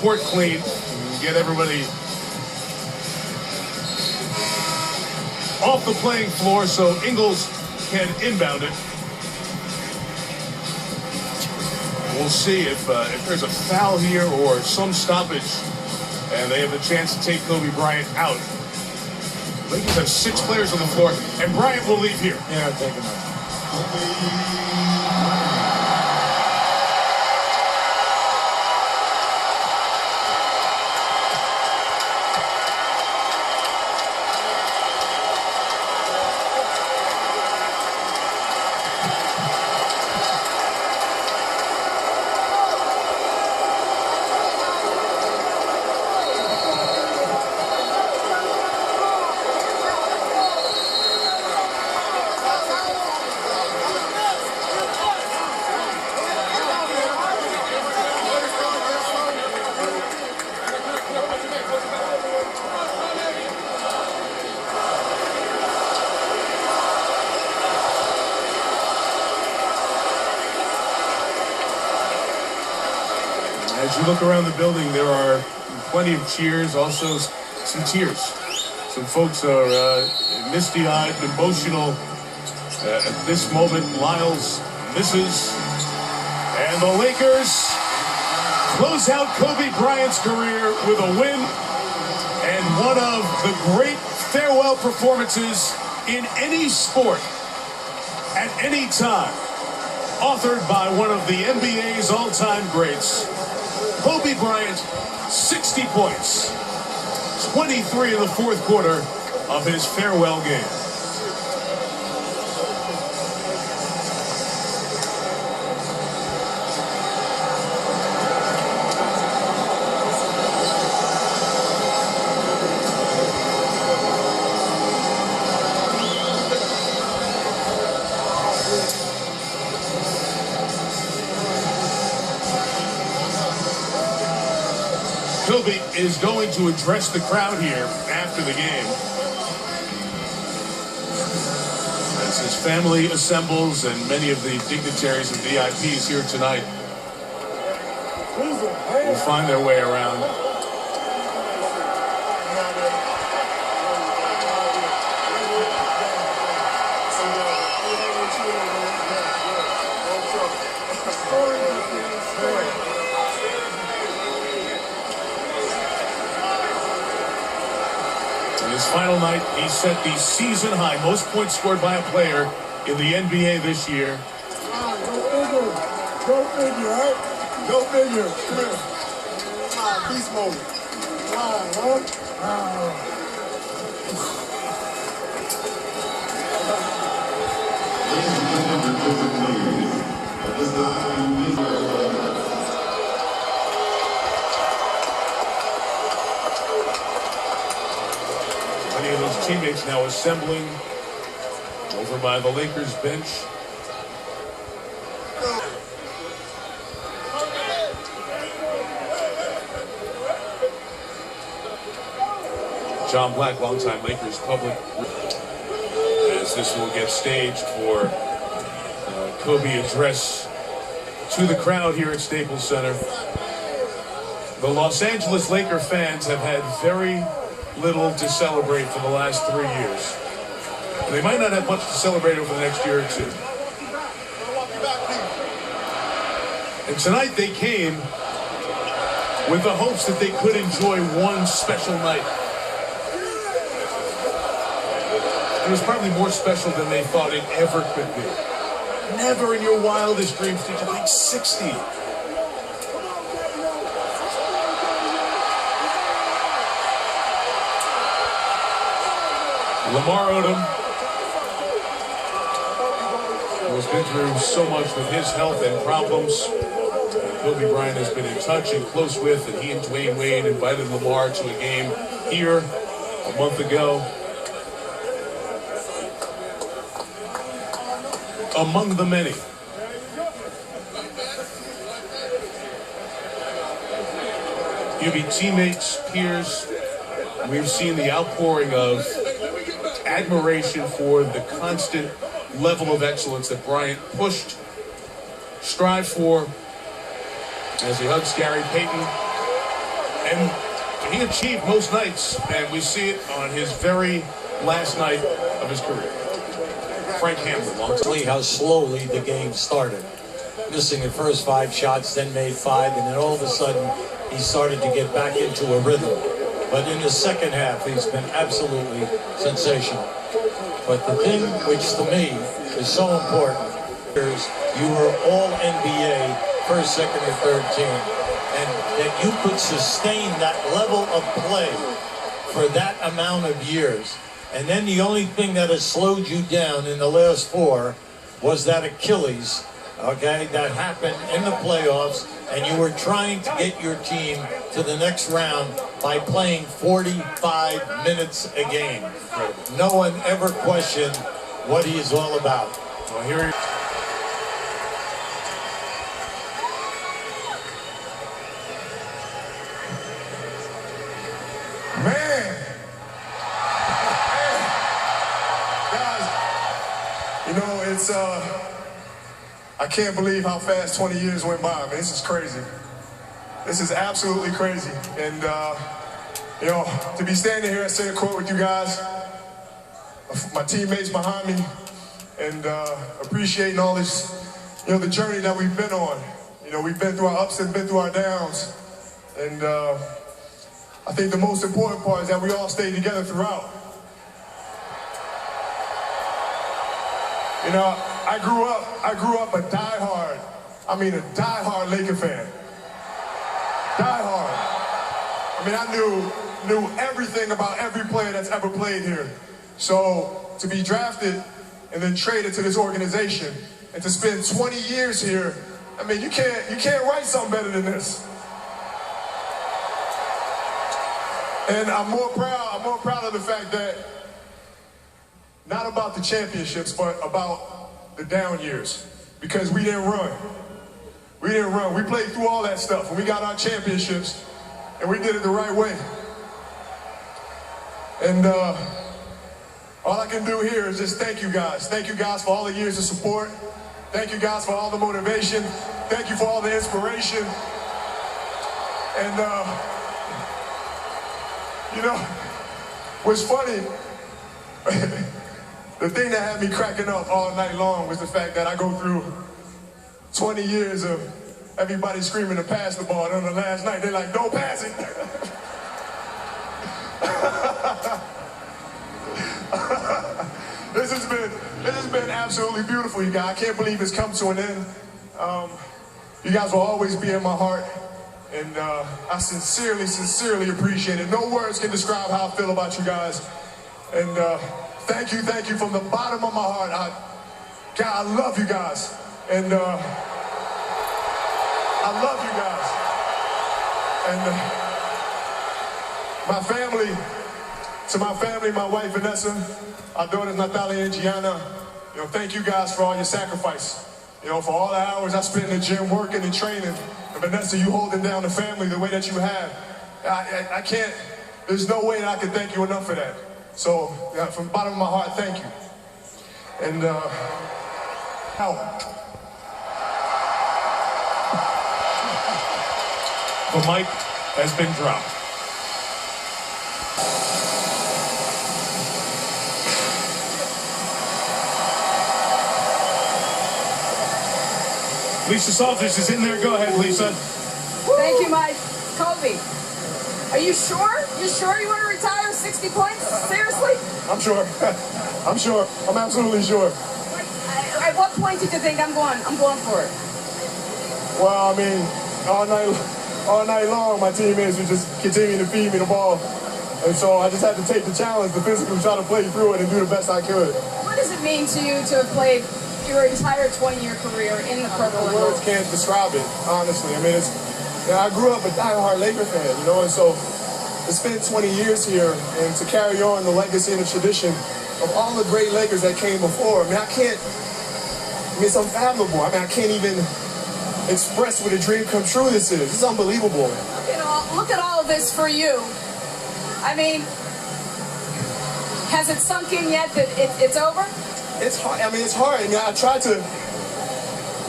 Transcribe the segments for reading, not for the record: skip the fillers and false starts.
court clean, get everybody off the playing floor so Ingles can inbound it. We'll see if there's a foul here or some stoppage, and they have the chance to take Kobe Bryant out. Lakers have 6 players on the floor, and Bryant will leave here. Yeah, take him out. As you look around the building, there are plenty of cheers, also some tears. Some folks are misty-eyed, emotional at this moment. Lyles misses, and the Lakers close out Kobe Bryant's career with a win and one of the great farewell performances in any sport at any time, authored by one of the NBA's all-time greats. Kobe Bryant, 60 points, 23 in the fourth quarter of his farewell game. Kobe is going to address the crowd here after the game. As his family assembles and many of the dignitaries and VIPs here tonight will find their way around. His final night, he set the season high, most points scored by a player in the NBA this year. Go figure, right? Go figure. Come here. Beast mode. Many of those teammates now assembling over by the Lakers bench. John Black, longtime Lakers public, as this will get staged for Kobe address to the crowd here at Staples Center. The Los Angeles Laker fans have had very little to celebrate for the last 3 years. They might not have much to celebrate over the next year or two. And tonight they came with the hopes that they could enjoy one special night. It was probably more special than they thought it ever could be. Never in your wildest dreams did you think 60. Lamar Odom has been through so much with his health and problems. Kobe Bryant has been in touch and close with, and he and Dwayne Wade invited Lamar to a game here a month ago. Among the many. You'll be teammates, peers. We've seen the outpouring of admiration for the constant level of excellence that Bryant pushed, strived for, as he hugs Gary Payton. And he achieved most nights, and we see it on his very last night of his career. Frank Hamlin, long time. How slowly the game started. Missing the first 5 shots, then made 5, and then all of a sudden he started to get back into a rhythm. But in the second half, he's been absolutely sensational. But the thing which to me is so important is you were all NBA, first, second, and third team. And that you could sustain that level of play for that amount of years. And then the only thing that has slowed you down in the last 4 was that Achilles, okay, that happened in the playoffs, and you were trying to get your team to the next round by playing 45 minutes a game. No one ever questioned what he is all about. Well, here he Man. Guys, you know, it's, I can't believe how fast 20 years went by, man. This is crazy. This is absolutely crazy. And, you know, to be standing here and say a quote with you guys, my teammates behind me, and appreciating all this, you know, the journey that we've been on. You know, we've been through our ups and been through our downs. And I think the most important part is that we all stayed together throughout. You know, I grew up a diehard Laker fan. Diehard. I mean, I knew everything about every player that's ever played here. So to be drafted and then traded to this organization and to spend 20 years here, I mean, you can't write something better than this. And I'm more proud of the fact that not about the championships, but about the down years. Because we didn't run. We didn't run. We played through all that stuff, and we got our championships, and we did it the right way. And all I can do here is just thank you guys. Thank you guys for all the years of support. Thank you guys for all the motivation. Thank you for all the inspiration. And you know, what's funny, the thing that had me cracking up all night long was the fact that I go through 20 years of everybody screaming to pass the ball, and on the last night, they're like, don't pass it. This has been absolutely beautiful, you guys. I can't believe it's come to an end. You guys will always be in my heart. And I sincerely appreciate it. No words can describe how I feel about you guys. And thank you from the bottom of my heart. God, I love you guys. And I love you guys. And my family, my wife Vanessa, our daughters Natalia and Gianna, you know, thank you guys for all your sacrifice. You know, for all the hours I spent in the gym working and training. And Vanessa, you holding down the family the way that you have. I can't, there's no way that I can thank you enough for that. So, from the bottom of my heart, thank you. And, The mic has been dropped. Lisa Salters is in there. Go ahead, Lisa. Thank you, Mike. Kobe, are you sure? You sure you want to retire 60 points? Seriously? I'm sure. I'm sure. I'm absolutely sure. At what point did you think I'm going for it? Well, I mean, all night long, my teammates were just continuing to feed me the ball. And so I just had to take the challenge to physically try to play through it and do the best I could. What does it mean to you to have played your entire 20-year career in the purple and Words gold? can't describe it, honestly. I mean, I grew up a diehard Laker fan, you know, and so to spend 20 years here and to carry on the legacy and the tradition of all the great Lakers that came before, I mean, it's unfathomable. I mean, I can't even express what a dream come true this is. This is unbelievable. Look at all of this for you. I mean, has it sunk in yet that it's over? It's hard. I mean, it's hard. I mean, I try to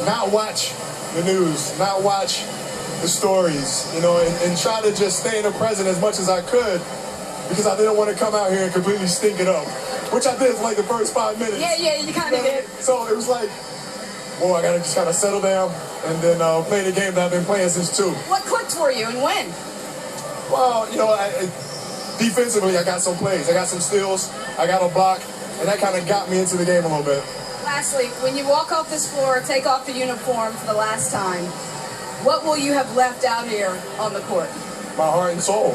not watch the news, not watch the stories, you know, and try to just stay in the present as much as I could, because I didn't want to come out here and completely stink it up, which I did for like the first 5 minutes. Yeah, you kind of did. So it was like, well, I got to just kind of settle down and then play the game that I've been playing since 2. What clicked for you and when? Well, you know, defensively, I got some plays. I got some steals. I got a block, and that kind of got me into the game a little bit. Lastly, when you walk off this floor, take off the uniform for the last time, what will you have left out here on the court? My heart and soul.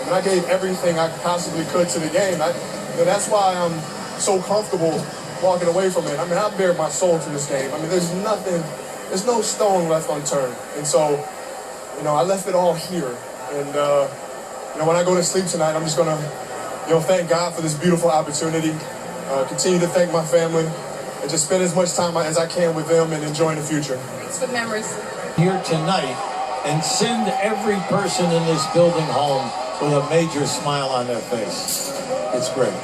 And I gave everything I possibly could to the game. And that's why I'm so comfortable walking away from it. I mean, I bared my soul to this game. I mean, there's no stone left unturned. And so, you know, I left it all here. And, you know, when I go to sleep tonight, I'm just going to, you know, thank God for this beautiful opportunity. Continue to thank my family and just spend as much time as I can with them and enjoying the future. Thanks for the memories. Here tonight and send every person in this building home with a major smile on their face. It's great.